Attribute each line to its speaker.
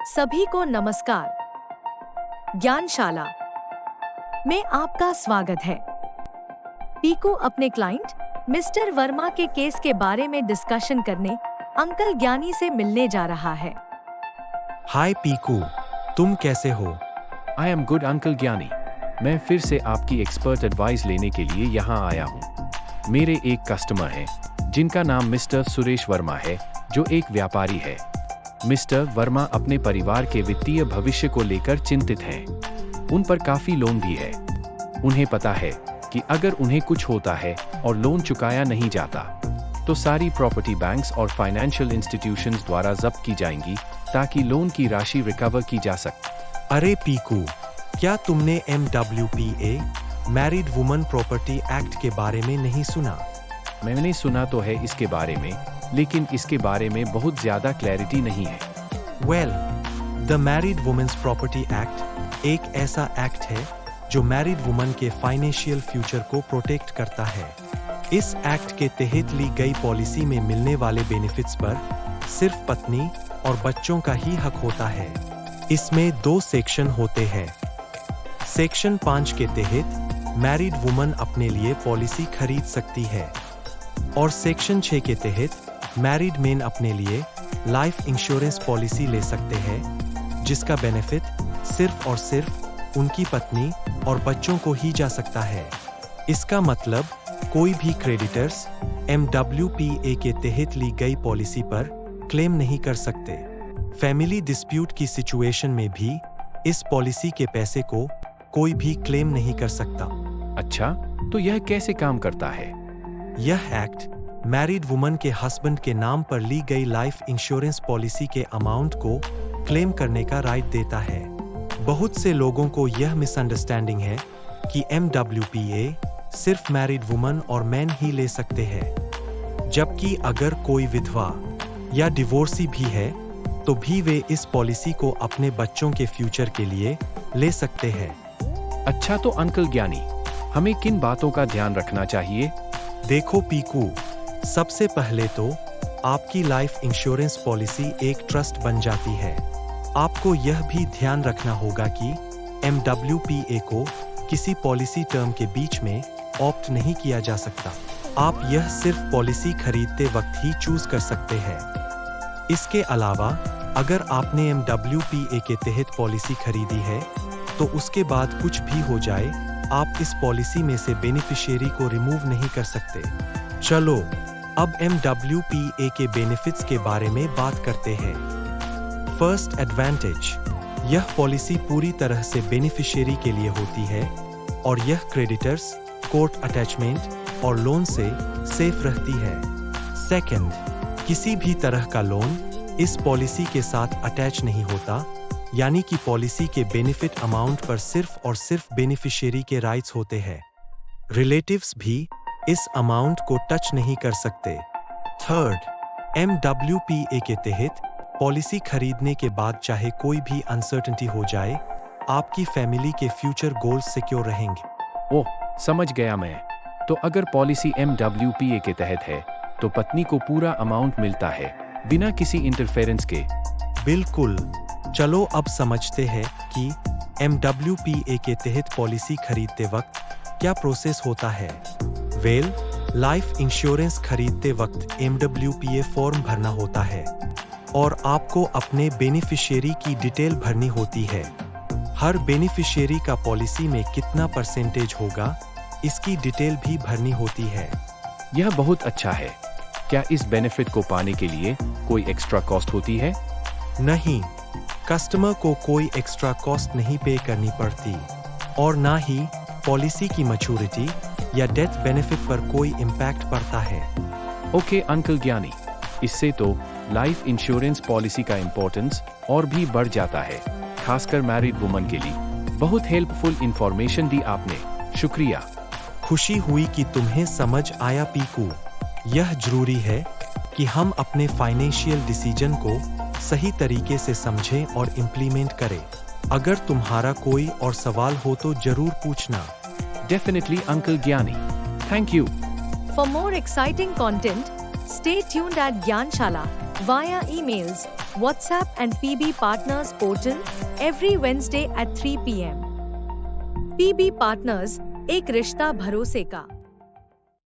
Speaker 1: सभी को नमस्कार। ज्ञानशाला में आपका स्वागत है। पीकू अपने क्लाइंट मिस्टर वर्मा के केस के बारे में डिस्कशन करने अंकल ज्ञानी से मिलने जा रहा है।
Speaker 2: हाय पीकू, तुम कैसे हो?
Speaker 3: आई एम गुड अंकल ज्ञानी। मैं फिर से आपकी एक्सपर्ट एडवाइस लेने के लिए यहाँ आया हूँ। मेरे एक कस्टमर हैं जिनका नाम मिस्टर सुरेश वर्मा है, जो एक व्यापारी है। मिस्टर वर्मा अपने परिवार के वित्तीय भविष्य को लेकर चिंतित हैं। उन पर काफी लोन भी है। उन्हें पता है कि अगर उन्हें कुछ होता है और लोन चुकाया नहीं जाता तो सारी प्रॉपर्टी बैंक्स और फाइनेंशियल इंस्टीट्यूशंस द्वारा जब्त की जाएंगी ताकि लोन की राशि रिकवर की जा सके।
Speaker 2: अरे पीकू, क्या तुमने MWPA married woman property act के बारे में नहीं सुना?
Speaker 3: मैंने सुना तो है इसके बारे में, लेकिन इसके बारे में बहुत ज्यादा क्लैरिटी नहीं है।
Speaker 2: Well, the married womens property act एक ऐसा एक्ट है जो मैरिड वुमन के फाइनेंशियल फ्यूचर को प्रोटेक्ट करता है। इस एक्ट के तहत ली गई पॉलिसी में मिलने वाले बेनिफिट्स पर सिर्फ पत्नी और बच्चों का ही हक होता है। इसमें 2 सेक्शन होते हैं। सेक्शन 5 के तहत मैरिड वुमन अपने लिए पॉलिसी खरीद सकती है और सेक्शन 6 के तहत मैरिड मेन अपने लिए लाइफ इंश्योरेंस पॉलिसी ले सकते हैं, जिसका बेनिफिट सिर्फ और सिर्फ उनकी पत्नी और बच्चों को ही जा सकता है। इसका मतलब कोई भी क्रेडिटर्स MWPA के तहत ली गई पॉलिसी पर क्लेम नहीं कर सकते। फैमिली डिस्प्यूट की सिचुएशन में भी इस पॉलिसी के पैसे को कोई भी क्लेम नहीं कर सकता।
Speaker 3: अच्छा, तो यह कैसे काम करता है?
Speaker 2: यह एक्ट मैरिड वुमन के हस्बैंड के नाम पर ली गई लाइफ इंश्योरेंस पॉलिसी के अमाउंट को क्लेम करने का राइट देता है। बहुत से लोगों को यह मिसअंडरस्टैंडिंग है कि MWPA सिर्फ मैरिड वुमन और मैन ही ले सकते हैं, जबकि अगर कोई विधवा या डिवोर्सी भी है तो भी वे इस पॉलिसी को अपने बच्चों के फ्यूचर के लिए ले सकते हैं।
Speaker 3: अच्छा, तो अंकल ज्ञानी, हमें किन बातों का ध्यान रखना चाहिए?
Speaker 2: देखो पीकू, सबसे पहले तो आपकी लाइफ इंश्योरेंस पॉलिसी एक ट्रस्ट बन जाती है। आपको यह भी ध्यान रखना होगा कि MWPA को किसी पॉलिसी टर्म के बीच में ऑप्ट नहीं किया जा सकता। आप यह सिर्फ पॉलिसी खरीदते वक्त ही चूज कर सकते हैं। इसके अलावा अगर आपने MWPA के तहत पॉलिसी खरीदी है तो उसके बाद कुछ भी हो जाए, आप इस पॉलिसी में से बेनिफिशियरी को रिमूव नहीं कर सकते। चलो अब MWPA के बेनिफिट्स के बारे में बात करते हैं। फर्स्ट एडवांटेज, यह पॉलिसी पूरी तरह से बेनिफिशियरी के लिए होती है और यह क्रेडिटर्स, कोर्ट अटैचमेंट और लोन से सेफ रहती है। सेकंड, किसी भी तरह का लोन इस पॉलिसी के साथ अटैच नहीं होता, यानी कि पॉलिसी के बेनिफिट अमाउंट पर सिर्फ और सिर्फ बेनिफिशियरी के राइट्स होते हैं। रिलेटिव्स भी इस अमाउंट को टच नहीं कर सकते। थर्ड, MWPA के तहत पॉलिसी खरीदने के बाद चाहे कोई भी अनसर्टेनिटी हो जाए, आपकी फैमिली के फ्यूचर गोल्स सिक्योर रहेंगे।
Speaker 3: ओह, समझ गया मैं। तो अगर पॉलिसी MWPA के तहत है तो पत्नी को पूरा अमाउंट मिलता है बिना किसी इंटरफेरेंस के।
Speaker 2: बिल्कुल। चलो अब समझते हैं कि MWPA के तहत पॉलिसी खरीदते वक्त क्या प्रोसेस होता है। वेल, लाइफ इंश्योरेंस खरीदते वक्त MWPA फॉर्म भरना होता है और आपको अपने बेनिफिशियरी की डिटेल भरनी होती है। हर बेनिफिशियरी का पॉलिसी में कितना परसेंटेज होगा, इसकी डिटेल भी भरनी होती है।
Speaker 3: यह बहुत अच्छा है। क्या इस बेनिफिट को पाने के लिए कोई एक्स्ट्रा कॉस्ट होती है?
Speaker 2: नहीं, कस्टमर को कोई एक्स्ट्रा कॉस्ट नहीं पे करनी पड़ती और ना ही पॉलिसी की मैच्योरिटी या डेथ बेनिफिट पर कोई इम्पैक्ट पड़ता है।
Speaker 3: ओके अंकल ज्ञानी, इससे तो लाइफ इंश्योरेंस पॉलिसी का इम्पोर्टेंस और भी बढ़ जाता है, खासकर मैरिड वुमन के लिए। बहुत हेल्पफुल इंफॉर्मेशन दी आपने, शुक्रिया।
Speaker 2: खुशी हुई कि तुम्हें समझ आया पीकू। यह जरूरी है कि हम अपने फाइनेंशियल डिसीजन को सही तरीके से समझें और इम्प्लीमेंट करें। अगर तुम्हारा कोई और सवाल हो तो जरूर पूछना।
Speaker 3: Definitely Uncle Gyani. Thank you.
Speaker 1: For more exciting content, stay tuned at Gyanshala via emails WhatsApp and PB Partners portal every Wednesday at 3 p.m. PB Partners, एक रिश्ता भरोसे का।